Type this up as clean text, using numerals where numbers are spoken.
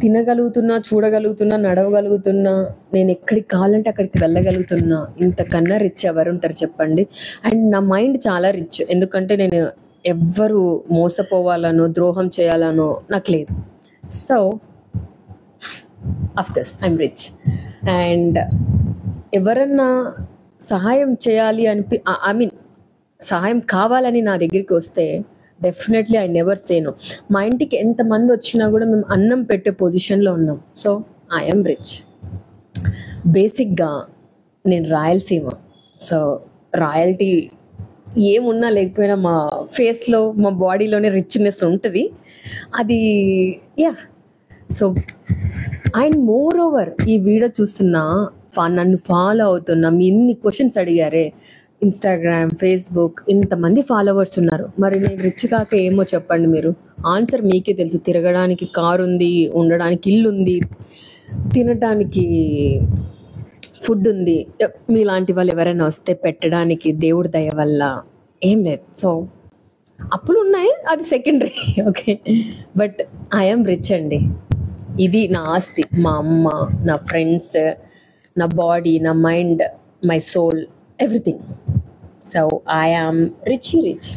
తినగలుగుతున్నా, చూడగలుగుతున్నా, నడవగలుగుతున్నా, నేను ఎక్కడికి కావాలంటే అక్కడికి వెళ్ళగలుగుతున్నా. ఇంతకన్నా రిచ్ ఎవరుంటారు చెప్పండి? అండ్ నా మైండ్ చాలా రిచ్. ఎందుకంటే నేను ఎవ్వరు మోసపోవాలనో, ద్రోహం చేయాలనో నాకు లేదు. So of course I'm rich. And ఎవరన్నా సహాయం చేయాలి ఐ మీన్ సహాయం కావాలని నా దగ్గరికి వస్తే definitely I never say no. మా ఇంటికి ఎంతమంది వచ్చినా కూడా మేము అన్నం పెట్టే పొజిషన్లో ఉన్నాం. So I'm rich. బేసిక్గా నేను రాయలసీమ. సో రాయల్టీ ఏమున్నా లేకపోయినా మా ఫేస్లో, మా బాడీలోనే రిచ్నెస్ ఉంటుంది. అది yeah. So and more over ఈ వీడియో చూస్తున్నా, నన్ను ఫాలో అవుతున్నా, మీ ఇన్ని క్వశ్చన్స్ అడిగారే, ఇన్స్టాగ్రామ్, ఫేస్బుక్, ఇంతమంది ఫాలోవర్స్ ఉన్నారు. మరి నేను రిచ్ కాక ఏమో చెప్పండి మీరు. ఆన్సర్ మీకే తెలుసు. తిరగడానికి కారు ఉంది, ఉండడానికి ఇల్లు ఉంది, తినడానికి ఫుడ్ ఉంది. మీలాంటి వాళ్ళు ఎవరైనా వస్తే పెట్టడానికి దేవుడి దయ వల్ల ఏం లేదు. సో అప్పులు ఉన్నాయి, అది secondary. Okay, but I'm rich అండి. ఇది నా ఆస్తి. మా అమ్మ, నా ఫ్రెండ్స్, నా బాడీ, నా mind, my soul, everything. So I am richy rich.